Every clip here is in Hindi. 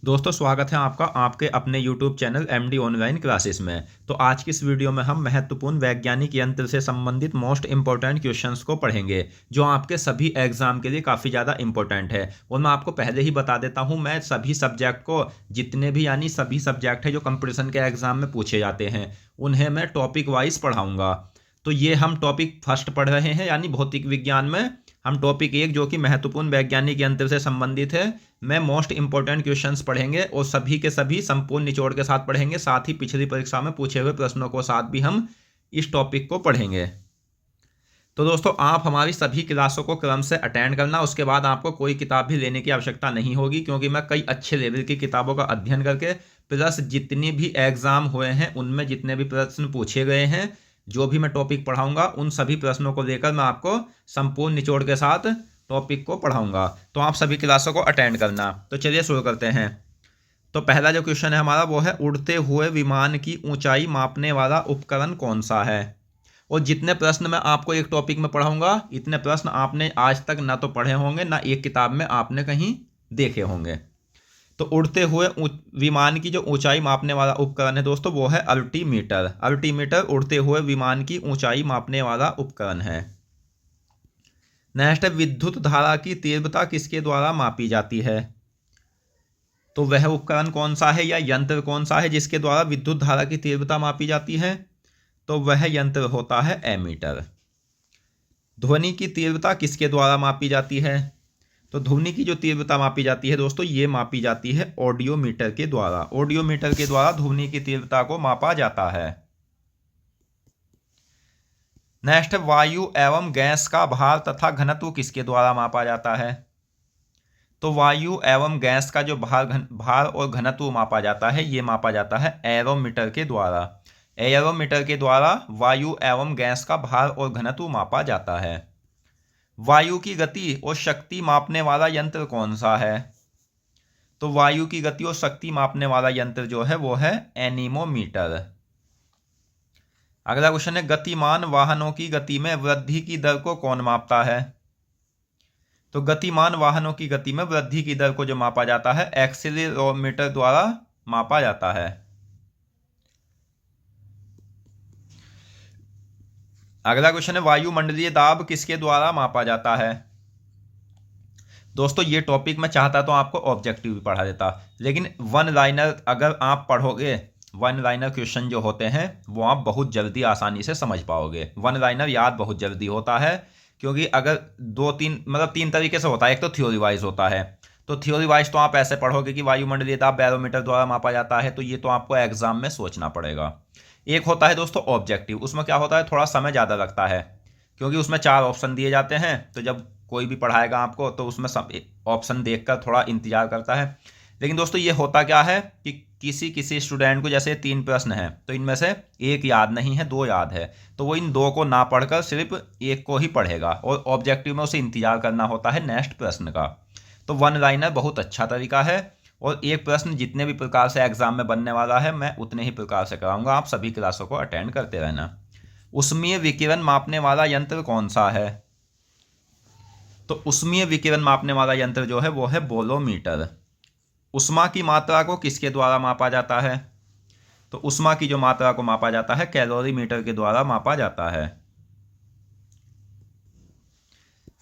दोस्तों स्वागत है आपका आपके अपने YouTube channel MD online classes में। तो आज की इस वीडियो में हम महत्वपूर्ण वैज्ञानिक यंत्र से संबंधित मोस्ट इंपॉर्टेंट क्वेश्चंस को पढ़ेंगे जो आपके सभी एग्जाम के लिए काफ़ी ज़्यादा इंपॉर्टेंट है। और मैं आपको पहले ही बता देता हूं, मैं सभी सब्जेक्ट को जितने भी यानी सभी सब्जेक्ट है जो कंपटीशन के एग्जाम में पूछे जाते हैं उन्हें मैं टॉपिक वाइज पढ़ाऊँगा। तो ये हम टॉपिक फर्स्ट पढ़ रहे हैं यानी भौतिक विज्ञान में हम टॉपिक 1 जो कि महत्वपूर्ण वैज्ञानिक यंत्र से संबंधित है में मोस्ट इंपॉर्टेंट क्वेश्चंस पढ़ेंगे और सभी के सभी संपूर्ण निचोड़ के साथ पढ़ेंगे। साथ ही पिछली परीक्षा में पूछे हुए प्रश्नों को साथ भी हम इस टॉपिक को पढ़ेंगे। तो दोस्तों आप हमारी सभी क्लासों को क्रम से अटेंड करना, उसके बाद आपको कोई किताब भी लेने की आवश्यकता नहीं होगी क्योंकि मैं कई अच्छे लेवल की किताबों का अध्ययन करके प्लस जितनी भी एग्जाम हुए हैं उनमें जितने भी प्रश्न पूछे गए हैं जो भी मैं टॉपिक पढ़ाऊंगा उन सभी प्रश्नों को लेकर मैं आपको संपूर्ण निचोड़ के साथ टॉपिक को पढ़ाऊंगा। तो आप सभी क्लासों को अटेंड करना। तो चलिए शुरू करते हैं। तो पहला जो क्वेश्चन है हमारा वो है, उड़ते हुए विमान की ऊंचाई मापने वाला उपकरण कौन सा है। और जितने प्रश्न मैं आपको एक टॉपिक में पढ़ाऊंगा इतने प्रश्न आपने आज तक ना तो पढ़े होंगे ना एक किताब में आपने कहीं देखे होंगे। तो उड़ते हुए विमान की जो ऊंचाई मापने वाला उपकरण है दोस्तों वो है अल्टीमीटर। अल्टीमीटर उड़ते हुए विमान की ऊंचाई मापने वाला उपकरण है। नेक्स्ट है, विद्युत धारा की तीव्रता किसके द्वारा मापी जाती है। तो वह उपकरण कौन सा है या यंत्र कौन सा है जिसके द्वारा विद्युत धारा की तीव्रता मापी जाती है। तो वह यंत्र होता है एमीटर। ध्वनि की तीव्रता किसके द्वारा मापी जाती है। तो ध्वनि की जो तीव्रता मापी जाती है दोस्तों ये मापी जाती है ऑडियोमीटर के द्वारा। ऑडियोमीटर के द्वारा ध्वनि की तीव्रता को मापा जाता है। नेक्स्ट, वायु एवं गैस का भार तथा घनत्व किसके द्वारा मापा जाता है। तो वायु एवं गैस का जो भार और घनत्व मापा जाता है ये मापा जाता है एरोमीटर के द्वारा। एरोमीटर के द्वारा वायु एवं गैस का भार और घनत्व मापा जाता है। वायु की गति और शक्ति मापने वाला यंत्र कौन सा है। तो वायु की गति और शक्ति मापने वाला यंत्र जो है वो है एनीमोमीटर। अगला क्वेश्चन है, गतिमान वाहनों की गति में वृद्धि की दर को कौन मापता है। तो गतिमान वाहनों की गति में वृद्धि की दर को जो मापा जाता है एक्सीलरोमीटर द्वारा मापा जाता है। अगला क्वेश्चन है, वायुमंडलीय दाब किसके द्वारा मापा जाता है। दोस्तों ये टॉपिक मैं चाहता तो आपको ऑब्जेक्टिव भी पढ़ा देता, लेकिन वन लाइनर अगर आप पढ़ोगे वन लाइनर क्वेश्चन जो होते हैं वो आप बहुत जल्दी आसानी से समझ पाओगे। वन लाइनर याद बहुत जल्दी होता है क्योंकि अगर दो तीन मतलब तीन तरीके से होता है। एक तो थ्योरी वाइज होता है, तो थ्योरी वाइज तो आप ऐसे पढ़ोगे कि वायुमंडलीय दाब बैरोमीटर द्वारा मापा जाता है, तो ये तो आपको एग्जाम में सोचना पड़ेगा। एक होता है दोस्तों ऑब्जेक्टिव, उसमें क्या होता है थोड़ा समय ज़्यादा लगता है क्योंकि उसमें 4 ऑप्शन दिए जाते हैं। तो जब कोई भी पढ़ाएगा आपको तो उसमें सब ऑप्शन देखकर थोड़ा इंतजार करता है। लेकिन दोस्तों ये होता क्या है कि किसी किसी स्टूडेंट को जैसे 3 प्रश्न हैं तो इनमें से एक याद नहीं है, 2 याद है, तो वो इन 2 को ना पढ़कर सिर्फ एक को ही पढ़ेगा और ऑब्जेक्टिव में उसे इंतजार करना होता है नेक्स्ट प्रश्न का। तो वन लाइनर बहुत अच्छा तरीका है और एक प्रश्न जितने भी प्रकार से एग्जाम में बनने वाला है मैं उतने ही प्रकार से कराऊंगा। आप सभी क्लासों को अटेंड करते रहना। उष्मीय विकिरण मापने वाला यंत्र कौन सा है। तो उष्मीय विकिरण मापने वाला यंत्र जो है वो है बोलोमीटर। उष्मा की मात्रा को किसके द्वारा मापा जाता है। तो उष्मा की जो मात्रा को मापा जाता है कैलोरीमीटर के द्वारा मापा जाता है।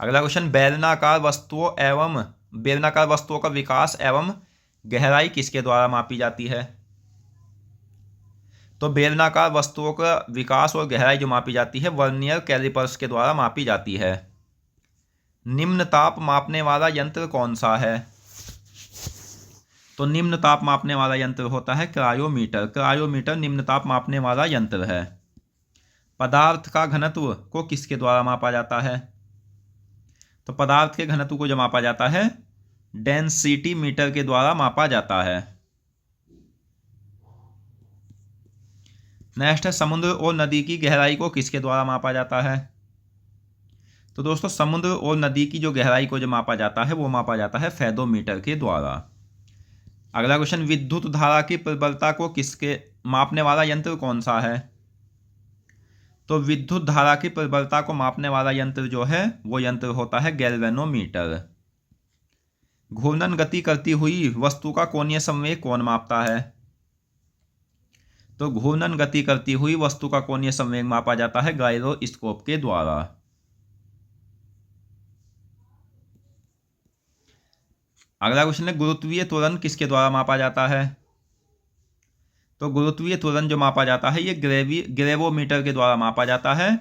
अगला क्वेश्चन, बेलनाकार वस्तुओं का विकास एवं गहराई किसके द्वारा मापी जाती है। तो बेलनाकार वस्तुओं का विकास और गहराई जो मापी जाती है वर्नियर कैलिपर्स के द्वारा मापी जाती है। निम्न ताप मापने वाला यंत्र कौन सा है। तो निम्न ताप मापने वाला यंत्र होता है क्रायोमीटर। क्रायोमीटर निम्न ताप मापने वाला यंत्र है। पदार्थ का घनत्व को किसके द्वारा मापा जाता है। तो पदार्थ के घनत्व को जो मापा जाता है डेंसिटी मीटर के द्वारा मापा जाता है। नेक्स्ट है, समुद्र और नदी की गहराई को किसके द्वारा मापा जाता है। तो दोस्तों समुद्र और नदी की जो गहराई को जो मापा जाता है वो मापा जाता है फेदोमीटर के द्वारा। अगला क्वेश्चन, विद्युत धारा की प्रबलता को किसके मापने वाला यंत्र कौन सा है। तो विद्युत धारा की प्रबलता को मापने वाला यंत्र जो है वो यंत्र होता है गैल्वेनोमीटर। घूर्णन गति करती हुई वस्तु का कोणीय संवेग कौन मापता है? तो घूर्णन गति करती हुई वस्तु का कोणीय संवेग मापा जाता है गायरोस्कोप के द्वारा। अगला क्वेश्चन है, गुरुत्वीय त्वरण किसके द्वारा मापा जाता है? तो गुरुत्वीय त्वरण जो मापा जाता है ये ग्रेवोमीटर के द्वारा मापा जाता है।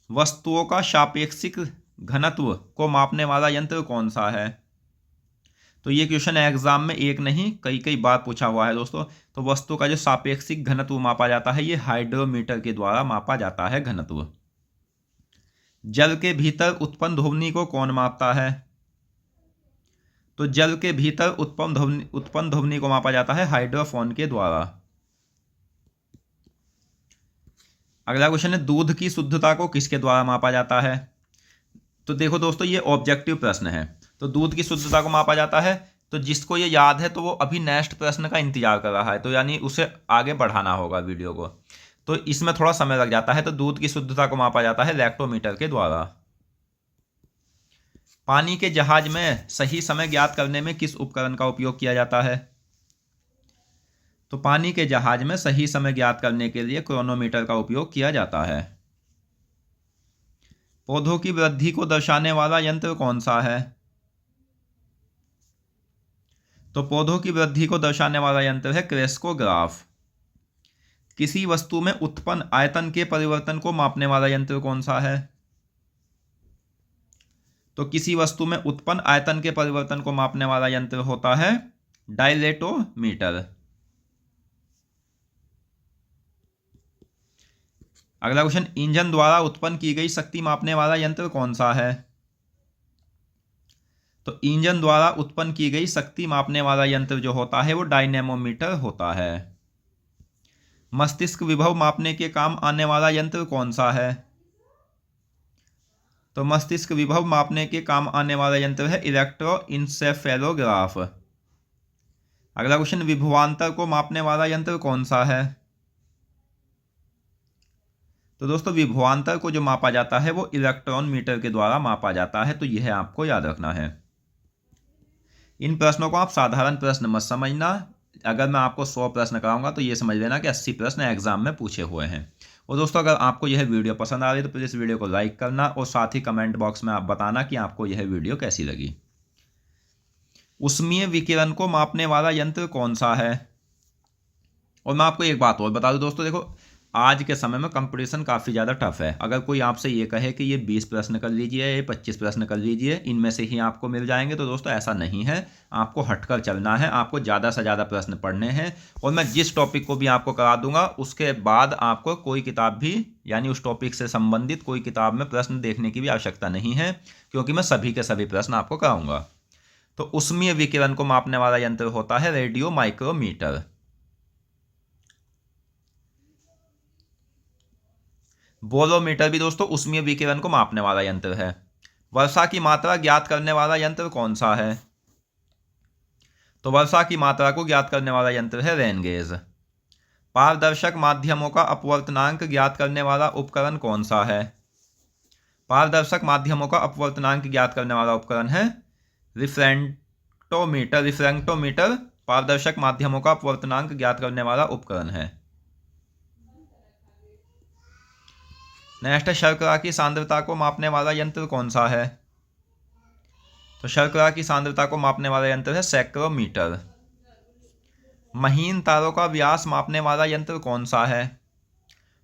वस्तुओं का सापेक्षिक घनत्व को मापने वाला यंत्र कौन सा है? तो ये क्वेश्चन एग्जाम में एक नहीं कई बार पूछा हुआ है दोस्तों। तो वस्तु का जो सापेक्षिक घनत्व मापा जाता है ये हाइड्रोमीटर के द्वारा मापा जाता है घनत्व। जल के भीतर उत्पन्न ध्वनि को कौन मापता है? तो जल के भीतर उत्पन्न ध्वनि को मापा जाता है हाइड्रोफोन के द्वारा। अगला क्वेश्चन है, दूध की शुद्धता को किसके द्वारा मापा जाता है? तो देखो दोस्तों ये ऑब्जेक्टिव प्रश्न है। तो दूध की शुद्धता को मापा जाता है, तो जिसको ये याद है तो वो अभी नेक्स्ट प्रश्न का इंतजार कर रहा है, तो यानी उसे आगे बढ़ाना होगा वीडियो को, तो इसमें थोड़ा समय लग जाता है। तो दूध की शुद्धता को मापा जाता है लैक्टोमीटर के द्वारा। पानी के जहाज में सही समय ज्ञात करने में किस उपकरण का उपयोग किया जाता है? तो पानी के जहाज में सही समय ज्ञात करने के लिए क्रोनोमीटर का उपयोग किया जाता है। पौधों की वृद्धि को दर्शाने वाला यंत्र कौन सा है? तो पौधों की वृद्धि को दर्शाने वाला यंत्र है क्रेस्कोग्राफ। किसी वस्तु में उत्पन्न आयतन के परिवर्तन को मापने वाला यंत्र कौन सा है? तो किसी वस्तु में उत्पन्न आयतन के परिवर्तन को मापने वाला यंत्र होता है डायलेटोमीटर। अगला क्वेश्चन, इंजन द्वारा उत्पन्न की गई शक्ति मापने वाला यंत्र कौन सा है? तो इंजन द्वारा उत्पन्न की गई शक्ति मापने वाला यंत्र जो होता है वो डायनेमोमीटर होता है। मस्तिष्क विभव मापने के काम आने वाला यंत्र कौन सा है? तो मस्तिष्क विभव मापने के काम आने वाला यंत्र है इलेक्ट्रोइंसेफेलोग्राफ। अगला क्वेश्चन, विभवांतर को मापने वाला यंत्र कौन सा है? तो दोस्तों विभवांतर को जो मापा जाता है वो इलेक्ट्रॉन मीटर के द्वारा मापा जाता है, तो यह आपको याद रखना है। इन प्रश्नों को आप साधारण प्रश्न मत समझना। अगर मैं आपको 100 प्रश्न कराऊंगा तो ये समझ लेना कि 80 प्रश्न एग्जाम में पूछे हुए हैं। और दोस्तों अगर आपको यह वीडियो पसंद आ रही है तो प्लीज़ वीडियो को लाइक करना और साथ ही कमेंट बॉक्स में आप बताना कि आपको यह वीडियो कैसी लगी। उष्मीय विकिरण को मापने वाला यंत्र कौन सा है? और मैं आपको एक बात और बता दूं दोस्तों, देखो आज के समय में कंपटीशन काफ़ी ज़्यादा टफ है। अगर कोई आपसे ये कहे कि ये 20 प्रश्न कर लीजिए, ये 25 प्रश्न कर लीजिए, इनमें से ही आपको मिल जाएंगे, तो दोस्तों ऐसा नहीं है। आपको हटकर चलना है, आपको ज़्यादा से ज़्यादा प्रश्न पढ़ने हैं। और मैं जिस टॉपिक को भी आपको करा दूंगा उसके बाद आपको कोई किताब भी यानी उस टॉपिक से संबंधित कोई किताब में प्रश्न देखने की भी आवश्यकता नहीं है, क्योंकि मैं सभी के सभी प्रश्न आपको कराऊंगा। तो उष्मीय विकिरण को मापने वाला यंत्र होता है रेडियो माइक्रोमीटर। बोरोमीटर भी दोस्तों उष्मीय विकिरण को मापने वाला यंत्र है। वर्षा की मात्रा ज्ञात करने वाला यंत्र कौन सा है? तो वर्षा की मात्रा को ज्ञात करने वाला यंत्र है रेन गेज। पारदर्शक माध्यमों का अपवर्तनांक ज्ञात करने वाला उपकरण कौन सा है? पारदर्शक माध्यमों का अपवर्तनांक ज्ञात करने वाला उपकरण है रिफ्रैक्टोमीटर पारदर्शक माध्यमों का अपवर्तनांक ज्ञात करने वाला उपकरण है। नेक्स्ट, शर्करा की सांद्रता को मापने वाला यंत्र कौन सा है? तो शर्करा की सांद्रता को मापने वाला यंत्र है सैक्रोमीटर। महीन तारों का व्यास मापने वाला यंत्र कौन सा है?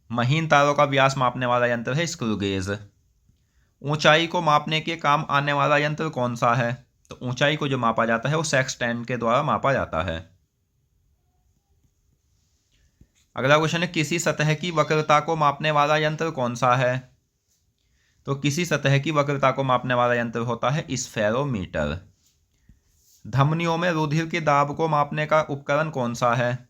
महीन तारों का व्यास मापने वाला यंत्र है स्क्रू गेज। ऊंचाई को मापने के काम आने वाला यंत्र कौन सा है? तो ऊंचाई को जो मापा जाता है वो सेक्सटेंट के द्वारा मापा जाता है। अगला क्वेश्चन है, किसी सतह की वक्रता को मापने वाला यंत्र कौन सा है? तो किसी सतह की वक्रता को मापने वाला यंत्र होता है स्फेरोमीटर। धमनियों में रुधिर के दाब को मापने का उपकरण कौन सा है?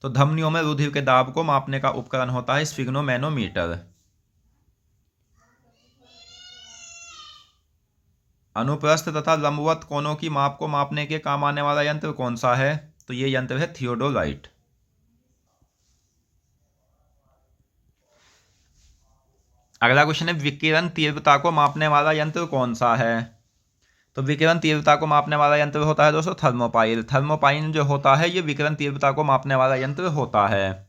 तो धमनियों में रुधिर के दाब को मापने का उपकरण होता है स्फिग्नोमैनोमीटर। अनुप्रस्थ तथा लंबवत कोणों की माप को मापने के काम आने वाला यंत्र कौन सा है? तो ये यंत्र है थियोडोलाइट। अगला क्वेश्चन है, विकिरण तीव्रता को मापने वाला यंत्र कौन सा है? तो विकिरण तीव्रता को मापने वाला यंत्र होता है दोस्तों थर्मोपाइल। थर्मोपाइल जो होता है ये विकिरण तीव्रता को मापने वाला यंत्र होता है।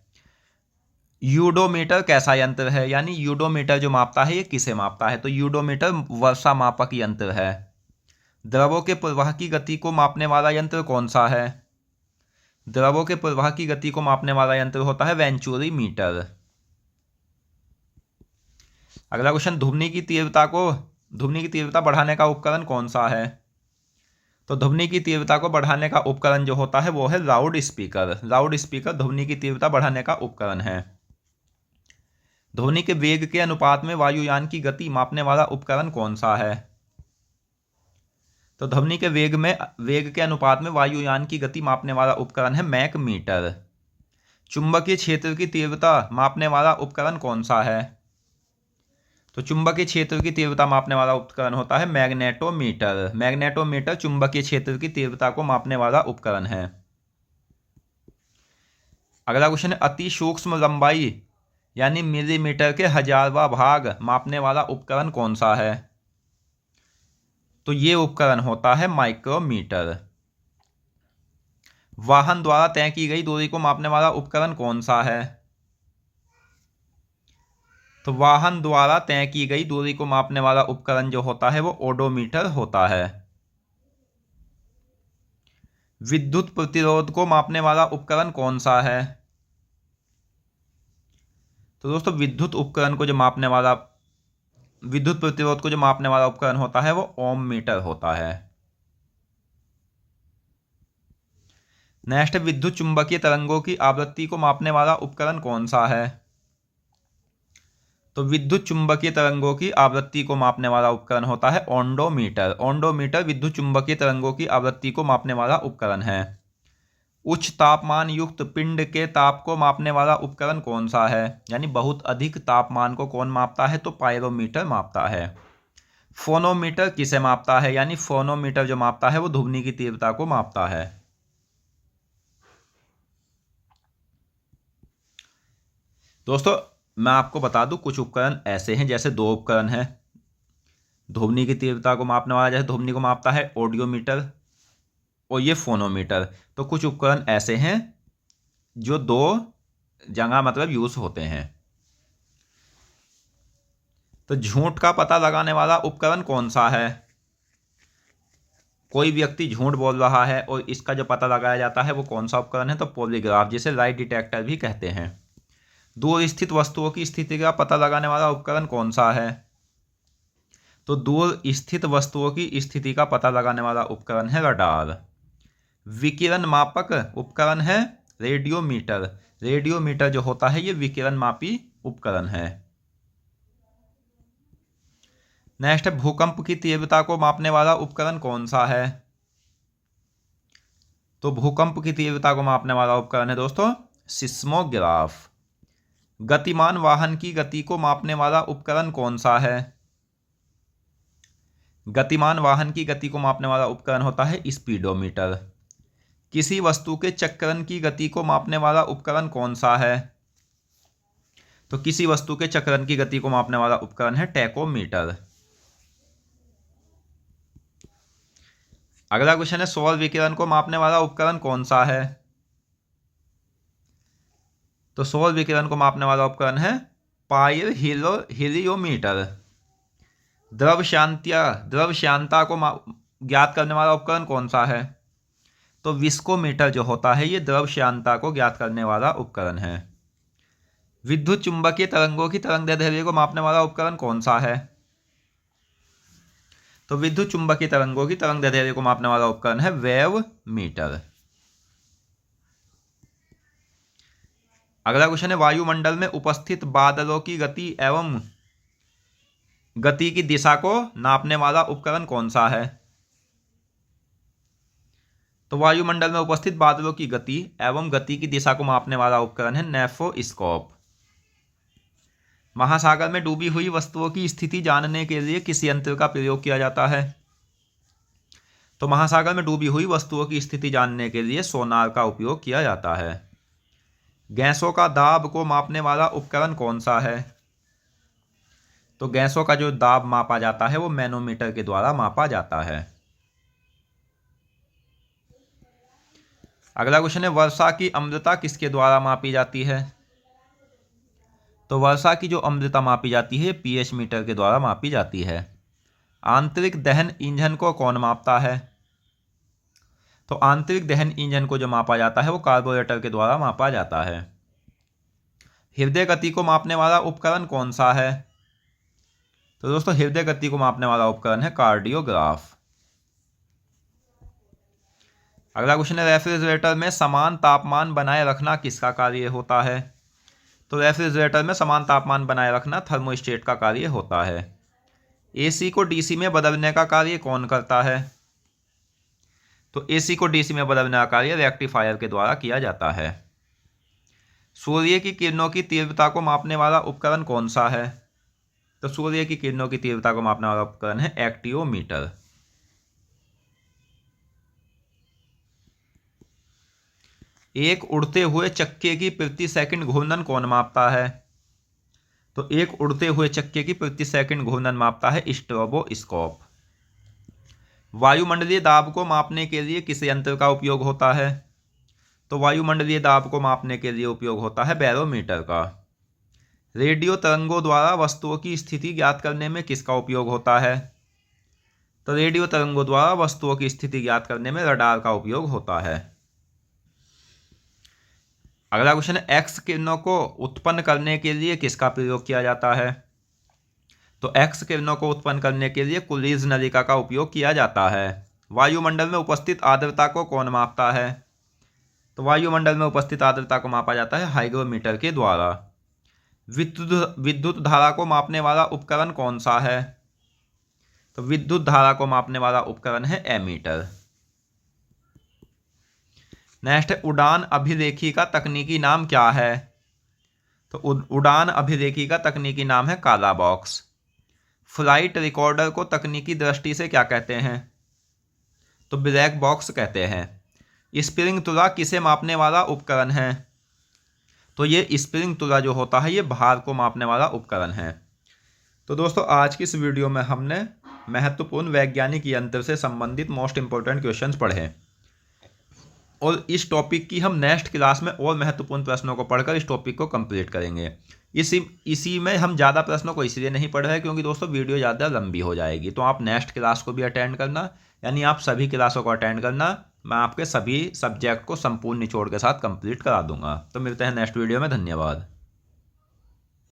यूडोमीटर कैसा यंत्र है, यानी यूडोमीटर जो मापता है ये किसे मापता है, तो यूडोमीटर वर्षा मापक यंत्र है। द्रवों के प्रवाह की गति को मापने वाला यंत्र कौन सा है? द्रवों के प्रवाह की गति को मापने वाला यंत्र होता है वेंचुरी मीटर। अगला क्वेश्चन, ध्वनि की तीव्रता बढ़ाने का उपकरण कौन सा है? तो ध्वनि की तीव्रता को बढ़ाने का उपकरण जो होता है वो है लाउड स्पीकर। लाउड स्पीकर ध्वनि की तीव्रता बढ़ाने का उपकरण है। ध्वनि के वेग के अनुपात में वायुयान की गति मापने वाला उपकरण कौन सा है? तो ध्वनि के वेग के अनुपात में वायुयान की गति मापने वाला उपकरण है मैक मीटर। चुंबकीय क्षेत्र की तीव्रता मापने वाला उपकरण कौन सा है? तो चुंबकीय क्षेत्र की तीव्रता मापने वाला उपकरण होता है मैग्नेटोमीटर। मैग्नेटोमीटर चुंबकीय क्षेत्र की तीव्रता को मापने वाला उपकरण है। अगला क्वेश्चन है, अति सूक्ष्म लंबाई यानी मिलीमीटर के 1000वां भाग मापने वाला उपकरण कौन सा है? तो ये उपकरण होता है माइक्रोमीटर। वाहन द्वारा तय की गई दूरी को मापने वाला उपकरण कौन सा है? तो वाहन द्वारा तय की गई दूरी को मापने वाला उपकरण जो होता है वो ओडोमीटर होता है। विद्युत प्रतिरोध को मापने वाला उपकरण कौन सा है? तो दोस्तों विद्युत प्रतिरोध को जो मापने वाला उपकरण होता है वो ओम मीटर होता है। नेक्स्ट, विद्युत चुंबकीय तरंगों की आवृत्ति को मापने वाला उपकरण कौन सा है? तो विद्युत चुंबकीय तरंगों की आवृत्ति को मापने वाला उपकरण होता है ओंडोमीटर। ओंडोमीटर विद्युत चुंबकीय तरंगों की आवृत्ति को मापने वाला उपकरण है। उच्च तापमान युक्त पिंड के ताप को मापने वाला उपकरण कौन सा है? यानी बहुत अधिक तापमान को कौन मापता है? तो पायरोमीटर मापता है। फोनोमीटर किसे मापता है? यानी फोनोमीटर जो मापता है वो ध्वनि की तीव्रता को मापता है। दोस्तों मैं आपको बता दूं, कुछ उपकरण ऐसे हैं, जैसे दो उपकरण हैं ध्वनि की तीव्रता को मापने वाला, जैसे ध्वनि को मापता है ऑडियोमीटर और ये फोनोमीटर। तो कुछ उपकरण ऐसे हैं जो दो जगह मतलब यूज होते हैं। तो झूठ का पता लगाने वाला उपकरण कौन सा है? कोई व्यक्ति झूठ बोल रहा है और इसका जो पता लगाया जाता है वो कौन सा उपकरण है? तो पॉलीग्राफ, जिसे लाई डिटेक्टर भी कहते हैं। दूर स्थित वस्तुओं की स्थिति का पता लगाने वाला उपकरण कौन सा है? तो दूर स्थित वस्तुओं की स्थिति का पता लगाने वाला उपकरण है रडार। विकिरण मापक उपकरण है रेडियोमीटर। रेडियोमीटर जो होता है ये विकिरण मापी उपकरण है। नेक्स्ट, भूकंप की तीव्रता को मापने वाला उपकरण कौन सा है? तो भूकंप की तीव्रता को मापने वाला उपकरण है दोस्तों सिस्मोग्राफ। गतिमान वाहन की गति को मापने वाला उपकरण कौन सा है? गतिमान वाहन की गति को मापने वाला उपकरण होता है स्पीडोमीटर। किसी वस्तु के चक्रण की गति को मापने वाला उपकरण कौन सा है? तो किसी वस्तु के चक्रण की गति को मापने वाला उपकरण है टैकोमीटर। अगला क्वेश्चन है, सौर विकिरण को मापने वाला उपकरण कौन सा है? तो सौर विकिरण को मापने वाला उपकरण है पायरोहीलियोमीटर। द्रव श्यानता को ज्ञात करने वाला उपकरण कौन सा है? तो विस्कोमीटर जो होता है ये द्रव श्यानता को ज्ञात करने वाला उपकरण है। विद्युत चुंबकीय तरंगों की तरंगदैर्ध्य को मापने वाला उपकरण कौन सा है? तो विद्युत चुंबकीय तरंगों की तरंगदैर्ध्य को मापने वाला उपकरण है वेव मीटर। अगला क्वेश्चन है, वायुमंडल में उपस्थित बादलों की गति एवं गति की दिशा को नापने वाला उपकरण कौन सा है? तो वायुमंडल में उपस्थित बादलों की गति एवं गति की दिशा को मापने वाला उपकरण है नेफोस्कोप। महासागर में डूबी हुई वस्तुओं की स्थिति जानने के लिए किस यंत्र का प्रयोग किया जाता है? तो महासागर में डूबी हुई वस्तुओं की स्थिति जानने के लिए सोनार का उपयोग किया जाता है। गैसों का दाब को मापने वाला उपकरण कौन सा है? तो गैसों का जो दाब मापा जाता है वो मैनोमीटर के द्वारा मापा जाता है। अगला क्वेश्चन है वर्षा की अम्लता किसके द्वारा मापी जाती है? तो वर्षा की जो अम्लता मापी जाती है pH मीटर के द्वारा मापी जाती है। आंतरिक दहन ईंधन को कौन मापता है? तो आंतरिक दहन ईंधन को जो मापा जाता है वो कार्बोरेटर के द्वारा मापा जाता है। हृदय गति को मापने वाला उपकरण कौन सा है? तो दोस्तों हृदय गति को मापने वाला उपकरण है कार्डियोग्राफ। अगला क्वेश्चन है रेफ्रिजरेटर में समान तापमान बनाए रखना किसका कार्य होता है? तो रेफ्रिजरेटर में समान तापमान बनाए रखना थर्मोस्टेट का कार्य होता है। एसी को डीसी में बदलने का कार्य कौन करता है? तो एसी को डीसी में बदलने का कार्य रेक्टिफायर के द्वारा किया जाता है। सूर्य की किरणों की तीव्रता को मापने वाला उपकरण कौन सा है? तो सूर्य की किरणों की तीव्रता को मापने वाला उपकरण है एक्टियोमीटर। एक उड़ते हुए चक्के की प्रति सेकंड घूर्णन कौन मापता है? तो एक उड़ते हुए चक्के की प्रति सेकंड घूर्णन मापता है स्ट्रोबोस्कोप। वायुमंडलीय दाब को मापने के लिए किस यंत्र का उपयोग होता है? तो वायुमंडलीय दाब को मापने के लिए उपयोग होता है बैरोमीटर का। रेडियो तरंगों द्वारा वस्तुओं की स्थिति ज्ञात करने में किसका उपयोग होता है? तो रेडियो तरंगों द्वारा वस्तुओं की स्थिति ज्ञात करने में रडार का उपयोग होता है। अगला क्वेश्चन है एक्स किरणों को उत्पन्न करने के लिए किसका प्रयोग किया जाता है? तो एक्स किरणों को उत्पन्न करने के लिए कुलीज नलिका का उपयोग किया जाता है। वायुमंडल में उपस्थित आर्द्रता को कौन मापता है? तो वायुमंडल में उपस्थित आर्द्रता को मापा जाता है हाइग्रोमीटर के द्वारा। विद्युत धारा को मापने वाला उपकरण कौन सा है? तो विद्युत धारा को मापने वाला उपकरण है एमीटर। नेक्स्ट है उड़ान अभिलेखी का तकनीकी नाम क्या है? तो उड़ान अभिलेखी का तकनीकी नाम है काला बॉक्स। फ्लाइट रिकॉर्डर को तकनीकी दृष्टि से क्या कहते हैं? तो ब्लैक बॉक्स कहते हैं। स्प्रिंग तुला किसे मापने वाला उपकरण है? तो ये स्प्रिंग तुला जो होता है ये भार को मापने वाला उपकरण है। तो दोस्तों आज की इस वीडियो में हमने महत्वपूर्ण वैज्ञानिक यंत्र से संबंधित मोस्ट इंपोर्टेंट क्वेश्चंस पढ़े और इस टॉपिक की हम नेक्स्ट क्लास में और महत्वपूर्ण प्रश्नों को पढ़कर इस टॉपिक को कंप्लीट करेंगे। इसी में हम ज़्यादा प्रश्नों को इसलिए नहीं पढ़ रहे क्योंकि दोस्तों वीडियो ज़्यादा लंबी हो जाएगी। तो आप नेक्स्ट क्लास को भी अटेंड करना, यानी आप सभी क्लासों को अटेंड करना। मैं आपके सभी सब्जेक्ट को संपूर्ण निचोड़ के साथ कंप्लीट करा दूंगा। तो मिलते हैं नेक्स्ट वीडियो में। धन्यवाद।